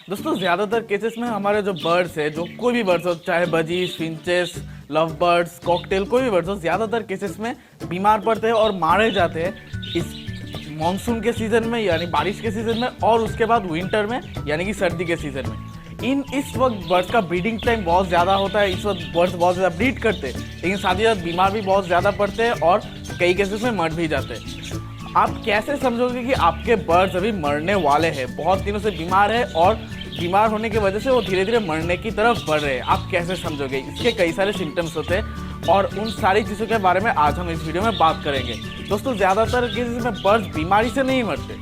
दोस्तों ज़्यादातर केसेस में हमारे जो बर्ड्स है, जो कोई भी बर्ड्स हो, चाहे budgies, finches, love birds, cocktail, कोई भी बर्ड्स हो, ज़्यादातर केसेस में बीमार पड़ते हैं और मारे जाते हैं इस मानसून के सीज़न में यानी बारिश के सीज़न में, और उसके बाद विंटर में यानी कि सर्दी के सीज़न में। इस वक्त बर्ड्स का ब्रीडिंग टाइम बहुत ज़्यादा होता है, इस वक्त बर्ड्स बहुत ज़्यादा ब्रीड करते हैं, लेकिन साथ ही साथ बीमार भी बहुत ज़्यादा पड़ते हैं और कई केसेस में मर भी जाते हैं। आप कैसे समझोगे कि आपके बर्ड्स अभी मरने वाले हैं, बहुत दिनों से बीमार है और बीमार होने की वजह से वो धीरे धीरे मरने की तरफ बढ़ रहे हैं? आप कैसे समझोगे? इसके कई सारे सिम्टम्स होते हैं और उन सारी चीज़ों के बारे में आज हम इस वीडियो में बात करेंगे। दोस्तों, ज़्यादातर केसेस में बर्ड्स बीमारी से नहीं मरते,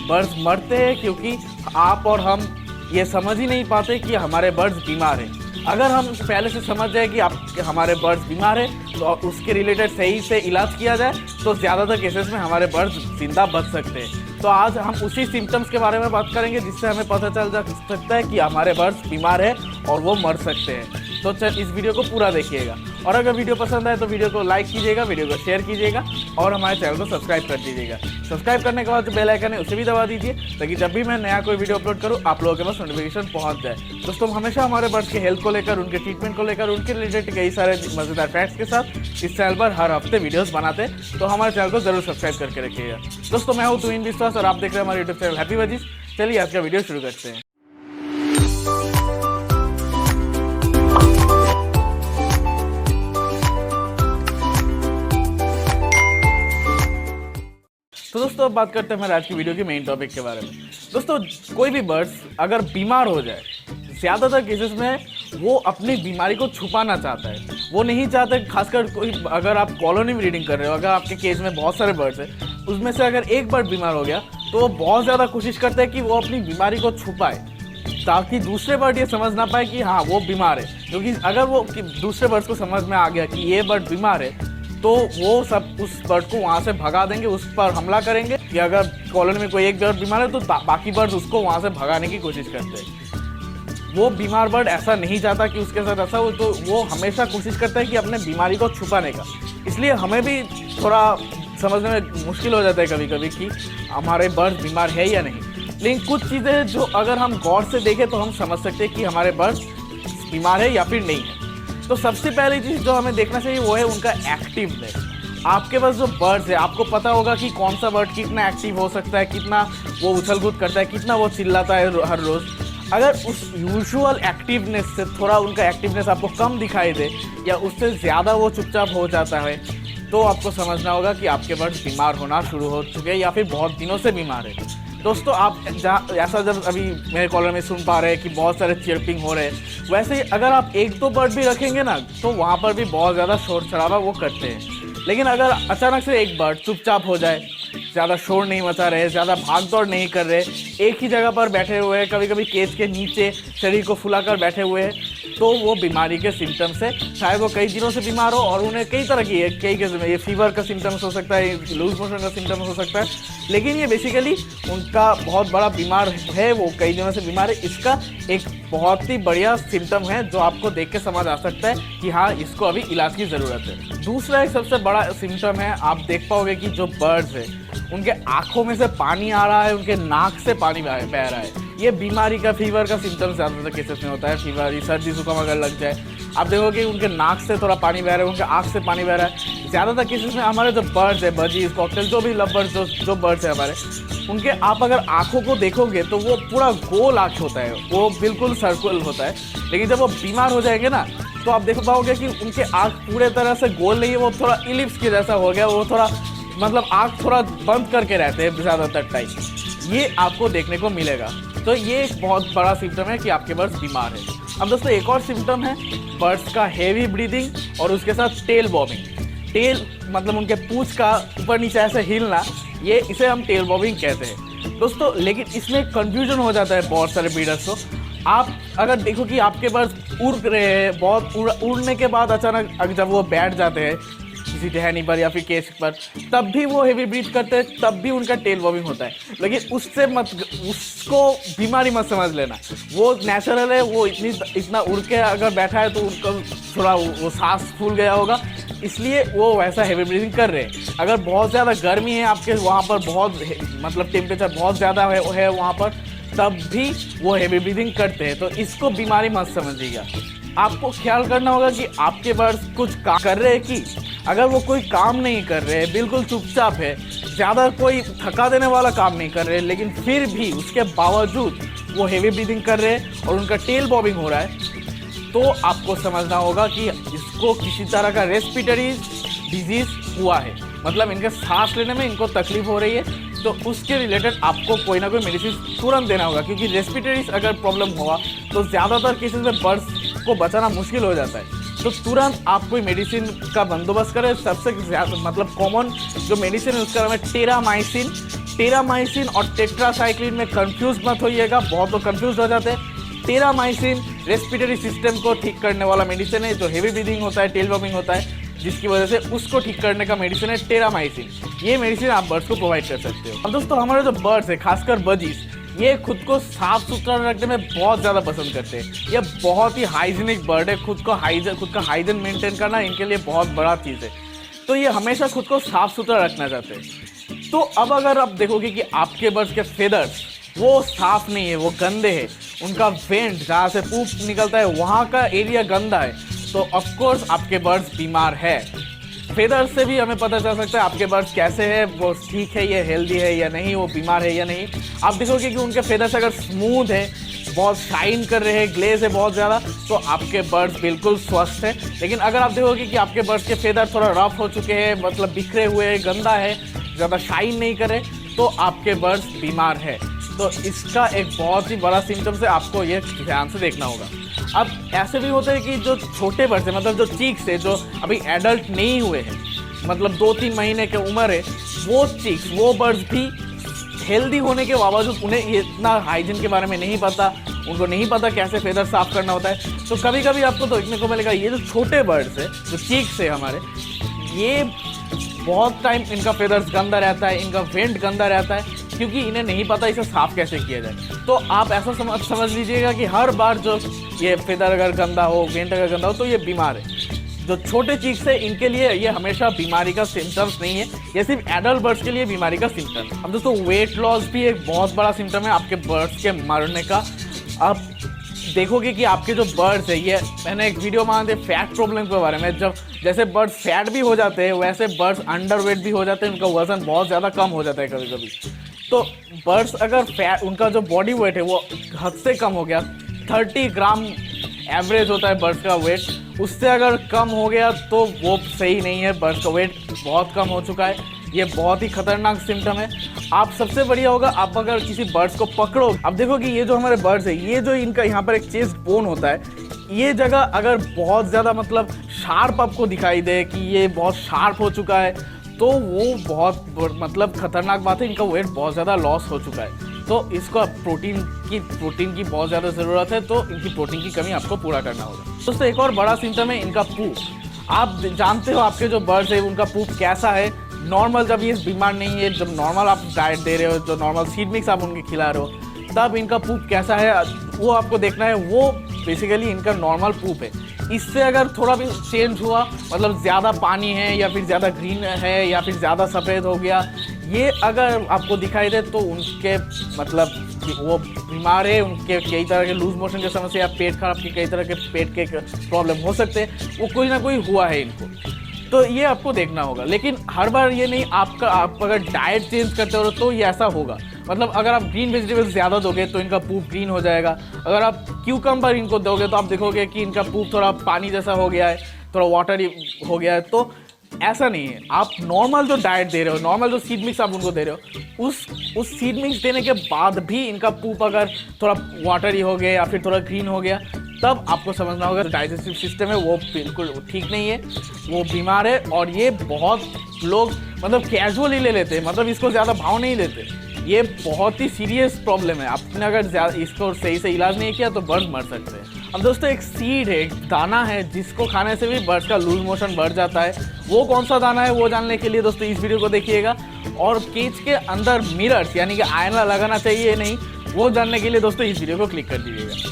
बर्ड्स मरते हैं क्योंकि आप और हम ये समझ ही नहीं पाते कि हमारे बर्ड्स बीमार हैं। अगर हम पहले से समझ जाए कि हमारे बर्ड्स बीमार है तो उसके रिलेटेड सही से इलाज किया जाए तो ज़्यादातर केसेस में हमारे बर्ड्स जिंदा बच सकते हैं। तो आज हम उसी सिम्टम्स के बारे में बात करेंगे जिससे हमें पता चल सकता है कि हमारे बर्ड्स बीमार है और वो मर सकते हैं। तो चल इस वीडियो को पूरा देखिएगा, और अगर वीडियो पसंद आए तो वीडियो को लाइक कीजिएगा, वीडियो को शेयर कीजिएगा और हमारे चैनल को सब्सक्राइब कर दीजिएगा। सब्सक्राइब करने के बाद जो बेल आइकन है उसे भी दबा दीजिए ताकि जब भी मैं नया कोई वीडियो अपलोड करूँ आप लोगों के पास नोटिफिकेशन पहुँच जाए। दोस्तों, हम हमेशा हमारे बर्ड्स के हेल्थ को लेकर, उनके ट्रीटमेंट को लेकर, उनके रिलेटेड कई सारे मज़ेदार फैक्ट्स के साथ इस चैनल पर हर हफ्ते वीडियोस बनाते हैं, तो हमारे चैनल को जरूर सब्सक्राइब करके रखिएगा। दोस्तों, मैं हूँ तुहिन विश्वास और आप देख रहे हैं हमारे यूट्यूब चैनल हैप्पी बजीज। चलिए आज का वीडियो शुरू करते हैं। तो दोस्तों, अब बात करते हैं हमारे आज की वीडियो के मेन टॉपिक के बारे में। दोस्तों, कोई भी बर्ड्स अगर बीमार हो जाए, ज़्यादातर केसेस में वो अपनी बीमारी को छुपाना चाहता है, वो नहीं चाहता। खासकर कोई अगर आप कॉलोनी में ब्रीडिंग कर रहे हो, अगर आपके केज में बहुत सारे बर्ड्स हैं, उसमें से अगर एक बर्ड बीमार हो गया तो वो बहुत ज़्यादा कोशिश करता है कि वो अपनी बीमारी को छुपाए ताकि दूसरे बर्ड ये समझ ना पाए कि हाँ वो बीमार है। क्योंकि अगर वो दूसरे बर्ड्स को समझ में आ गया कि ये बर्ड बीमार है तो वो सब उस बर्ड को वहाँ से भगा देंगे, उस पर हमला करेंगे। कि अगर कॉलोनी में कोई एक बर्ड बीमार है तो बाकी बर्ड्स उसको वहाँ से भगाने की कोशिश करते हैं। वो बीमार बर्ड ऐसा नहीं चाहता कि उसके साथ ऐसा हो, तो वो हमेशा कोशिश करता है कि अपने बीमारी को छुपाने का। इसलिए हमें भी थोड़ा समझने में मुश्किल हो जाता है कभी कभी कि हमारे बर्ड्स बीमार है या नहीं। लेकिन कुछ चीज़ें जो अगर हम गौर से देखें तो हम समझ सकते हैं कि हमारे बर्ड्स बीमार है या फिर नहीं है। तो सबसे पहली चीज़ जो हमें देखना चाहिए वो है उनका एक्टिवनेस। आपके पास जो बर्ड्स है, आपको पता होगा कि कौन सा बर्ड कितना एक्टिव हो सकता है, कितना वो उछल कूद करता है, कितना वो चिल्लाता है हर रोज़। अगर उस यूजुअल एक्टिवनेस से थोड़ा उनका एक्टिवनेस आपको कम दिखाई दे या उससे ज़्यादा वो चुपचाप हो जाता है तो आपको समझना होगा कि आपके बर्ड्स बीमार होना शुरू हो चुके हैं या फिर बहुत दिनों से बीमार है। दोस्तों, आप जहाँ ऐसा जब अभी मेरे कॉलर में सुन पा रहे हैं कि बहुत सारे चिरपिंग हो रहे हैं, वैसे ही अगर आप एक दो बर्ड भी रखेंगे ना तो वहाँ पर भी बहुत ज़्यादा शोर शराबा वो करते हैं। लेकिन अगर अचानक से एक बर्ड चुपचाप हो जाए, ज़्यादा शोर नहीं मचा रहे, ज़्यादा भाग दौड़ नहीं कर रहे, एक ही जगह पर बैठे हुए हैं, कभी कभी केज के नीचे शरीर को फुलाकर बैठे हुए हैं, तो वो बीमारी के सिम्टम्स है। शायद वो कई दिनों से बीमार हो और उन्हें कई तरह की कई किस्म ये फीवर का सिम्टम्स हो सकता है, लूज मोशन का सिम्टम्स हो सकता है, लेकिन ये बेसिकली उनका बहुत बड़ा बीमार है, वो कई दिनों से बीमार है। इसका एक बहुत ही बढ़िया सिम्टम है जो आपको देख के समझ आ सकता है कि हाँ इसको अभी इलाज की ज़रूरत है। दूसरा एक सबसे बड़ा सिम्टम है, आप देख पाओगे कि जो बर्ड्स है उनके आँखों में से पानी आ रहा है, उनके नाक से पानी बह रहा है। ये बीमारी का, फीवर का सिम्टम ज़्यादातर केसेस में होता है। फीवर, सर्दी जुकाम अगर लग जाए, आप देखोगे उनके नाक से थोड़ा पानी बह रहा है, उनके आँख से पानी बह रहा है। ज़्यादातर केसेस में हमारे जो बर्ड्स है, बजीज, कॉकटेल, जो भी लव बर्ड्स, जो बर्ड्स है हमारे, उनके आप अगर आँखों को देखोगे तो वो पूरा गोल आँख होता है, वो बिल्कुल सर्कुलर होता है। लेकिन जब वो बीमार हो जाएंगे ना तो आप देख पाओगे कि उनके आँख पूरे तरह से गोल नहीं है, वो थोड़ा इलिप्स के जैसा हो गया, वो थोड़ा मतलब आँख थोड़ा बंद करके रहते हैं ज़्यादातर टाइम। ये आपको देखने को मिलेगा। तो ये एक बहुत बड़ा सिम्टम है कि आपके बर्ड्स बीमार है। अब दोस्तों, एक और सिम्टम है बर्ड्स का हेवी ब्रीदिंग और उसके साथ टेल बॉबिंग। टेल मतलब उनके पूंछ का ऊपर नीचे ऐसे हिलना, ये इसे हम टेल बॉबिंग कहते हैं। दोस्तों, लेकिन इसमें कन्फ्यूजन हो जाता है बहुत सारे ब्रीडर्स को। आप अगर देखो कि आपके बर्ड्स उड़ रहे हैं, बहुत उड़ने के बाद अचानक जब वो बैठ जाते हैं किसी टहनी पर या फिर केस पर, तब भी वो हेवी ब्रीथ करते हैं, तब भी उनका टेल बॉबिंग होता है। लेकिन उसको बीमारी मत समझ लेना, वो नेचुरल है। वो इतना उड़ के अगर बैठा है तो उनका थोड़ा वो सांस फूल गया होगा, इसलिए वो वैसा हेवी ब्रीथिंग कर रहे हैं। अगर बहुत ज़्यादा गर्मी है आपके वहाँ पर, बहुत मतलब टेम्परेचर बहुत ज़्यादा है वहाँ पर, तब भी वो हेवी ब्रीदिंग करते हैं। तो इसको बीमारी मत समझिएगा। आपको ख्याल करना होगा कि आपके बर्ड्स कुछ काम कर रहे हैं कि अगर वो कोई काम नहीं कर रहे, बिल्कुल चुपचाप है, ज़्यादा कोई थका देने वाला काम नहीं कर रहे, लेकिन फिर भी उसके बावजूद वो हेवी ब्रीदिंग कर रहे हैं और उनका टेल बॉबिंग हो रहा है, तो आपको समझना होगा कि इसको किसी तरह का रेस्पिरेटरी डिजीज़ हुआ है, मतलब इनके सांस लेने में इनको तकलीफ हो रही है। तो उसके रिलेटेड आपको कोई ना कोई मेडिसिन तुरंत देना होगा, क्योंकि रेस्पिरेटरी अगर प्रॉब्लम हुआ तो ज़्यादातर केसेस में बर्ड्स को बचाना मुश्किल हो जाता है। तो तुरंत आप कोई मेडिसिन का बंदोबस्त करें। सबसे ज़्यादा मतलब कॉमन जो मेडिसिन है उसका नाम है टेरामाइसिन। टेरामाइसिन और टेट्रासाइक्लिन में कंफ्यूज मत होइएगा, बहुत लोग कंफ्यूज हो जाते हैं। टेरामाइसिन रेस्पिरेटरी सिस्टम को ठीक करने वाला मेडिसिन है, जो हेवी ब्रीदिंग होता है, टेल बॉबिंग होता है, जिसकी वजह से उसको ठीक करने का मेडिसिन है टेरामाइसिन। ये मेडिसिन आप बर्ड्स को प्रोवाइड कर सकते हो। अब दोस्तों, हमारे जो बर्ड्स है, खासकर बजीज, ये खुद को साफ सुथरा रखने में बहुत ज़्यादा पसंद करते हैं। ये बहुत ही हाइजीनिक बर्ड है। खुद का हाइजीन मेंटेन करना इनके लिए बहुत बड़ा चीज़ है। तो ये हमेशा खुद को साफ सुथरा रखना चाहते हैं। तो अब अगर आप देखोगे कि आपके बर्ड्स के फेदर्स वो साफ नहीं है, वो गंदे हैं, उनका वेंट जहाँ से पूप निकलता है वहाँ का एरिया गंदा है, तो ऑफकोर्स आपके बर्ड्स बीमार है। फेदर्स से भी हमें पता चल सकता है आपके बर्ड्स कैसे है, वो ठीक है, ये हेल्दी है या नहीं, वो बीमार है या नहीं। आप देखोगे कि उनके फेदर्स अगर स्मूथ है, बहुत शाइन कर रहे हैं, ग्लेज है बहुत ज़्यादा, तो आपके बर्ड्स बिल्कुल स्वस्थ है। लेकिन अगर आप देखोगे कि आपके बर्ड्स के फेदर थोड़ा रफ हो चुके हैं, मतलब बिखरे हुए हैं, गंदा है, ज़्यादा शाइन नहीं करे, तो आपके बर्ड्स बीमार है। तो इसका एक बहुत ही बड़ा सिम्टम्स है, आपको ये ध्यान से देखना होगा। अब ऐसे भी होते हैं कि जो छोटे बर्ड्स हैं, मतलब जो चीक्स है, जो अभी एडल्ट नहीं हुए हैं, मतलब 2-3 महीने की उम्र है, वो चीक्स, वो बर्ड्स भी हेल्दी होने के बावजूद उन्हें इतना हाइजीन के बारे में नहीं पता, उनको नहीं पता कैसे फेदर साफ करना होता है। तो कभी कभी आपको देखने को मिलेगा ये जो छोटे बर्ड्स है, जो चीक्स है हमारे, ये बहुत टाइम इनका फेदर्स गंदा रहता है, इनका वेंट गंदा रहता है, क्योंकि इन्हें नहीं पता इसे साफ कैसे किया जाए। तो आप ऐसा समझ लीजिएगा कि हर बार जो ये फेदर अगर गंदा हो, वेंट अगर गंदा हो, तो ये बीमार है। जो छोटे चीक्स है इनके लिए ये हमेशा बीमारी का सिम्टम्स नहीं है, ये सिर्फ एडल्ट बर्ड्स के लिए बीमारी का सिम्टम है। अब दोस्तों, वेट लॉस भी एक बहुत बड़ा सिम्टम है आपके बर्ड्स के मरने का। अब देखोगे कि आपके जो बर्ड्स है, ये मैंने एक वीडियो में आते फैट प्रॉब्लम के बारे में, जब जैसे बर्ड्स फैट भी हो जाते हैं वैसे बर्ड्स अंडर वेट भी हो जाते हैं, उनका वजन बहुत ज़्यादा कम हो जाता है कभी कभी। तो बर्ड्स अगर फैट, उनका जो बॉडी वेट है वो हद से कम हो गया, 30 ग्राम एवरेज होता है बर्ड्स का वेट, उससे अगर कम हो गया तो वो सही नहीं है, बर्ड्स का वेट बहुत कम हो चुका है, ये बहुत ही खतरनाक सिम्टम है। आप सबसे बढ़िया होगा आप अगर किसी बर्ड्स को पकड़ो, अब देखो कि ये जो हमारे बर्ड्स है, ये जो इनका यहाँ पर एक चेस्ट बोन होता है, ये जगह अगर बहुत ज़्यादा मतलब शार्प आपको दिखाई दे कि ये बहुत शार्प हो चुका है, तो वो बहुत मतलब खतरनाक बात है, इनका वेट बहुत ज़्यादा लॉस हो चुका है। तो इसको प्रोटीन की बहुत ज़्यादा ज़रूरत है, तो इनकी प्रोटीन की कमी आपको पूरा करना होगा। दोस्तों, एक और बड़ा सिम्टम है इनका पूप। आप जानते हो आपके जो बर्ड्स है उनका पूप कैसा है। नॉर्मल जब ये बीमार नहीं है, जब नॉर्मल आप डाइट दे रहे हो, जो नॉर्मल सीड मिक्स आप उनके खिला रहे हो, तब इनका पूप कैसा है वो आपको देखना है। वो बेसिकली इनका नॉर्मल पूप है। इससे अगर थोड़ा भी चेंज हुआ, मतलब ज़्यादा पानी है या फिर ज़्यादा ग्रीन है या फिर ज़्यादा सफ़ेद हो गया, ये अगर आपको दिखाई दे तो उनके मतलब कि वो बीमार है, उनके कई तरह के लूज मोशन की समस्या, पेट खराब की कई तरह के पेट के प्रॉब्लम हो सकते हैं, वो कोई ना कोई हुआ है इनको। तो ये आपको देखना होगा। लेकिन हर बार ये नहीं, आप अगर डाइट चेंज करते हो तो ये ऐसा होगा। मतलब अगर आप ग्रीन वेजिटेबल्स ज़्यादा दोगे तो इनका पूप ग्रीन हो जाएगा। अगर आप क्यूकम्बर इनको दोगे तो आप देखोगे कि इनका पूप थोड़ा पानी जैसा हो गया है, थोड़ा वाटरी हो गया है। तो ऐसा नहीं है, आप नॉर्मल जो डाइट दे रहे हो, नॉर्मल जो सीड मिक्स आप उनको दे रहे हो, उस सीड मिक्स देने के बाद भी इनका पूप अगर थोड़ा वाटरी हो गया या फिर थोड़ा ग्रीन हो गया, तब आपको समझना होगा डाइजेस्टिव सिस्टम है वो बिल्कुल ठीक नहीं है, वो बीमार है। और ये बहुत लोग मतलब कैजुअली ले लेते हैं, मतलब इसको ज़्यादा भाव नहीं देते। ये बहुत ही सीरियस प्रॉब्लम है। आपने अगर इसको सही से इलाज नहीं किया तो बर्ड्स मर सकते हैं। अब दोस्तों, एक सीड है, एक दाना है, जिसको खाने से भी बर्ड्स का लूज मोशन बढ़ जाता है। वो कौन सा दाना है वो जानने के लिए दोस्तों इस वीडियो को देखिएगा। और केज के अंदर मिरर्स यानी कि आईना लगाना चाहिए नहीं, वो जानने के लिए दोस्तों इस वीडियो को क्लिक कर दीजिएगा।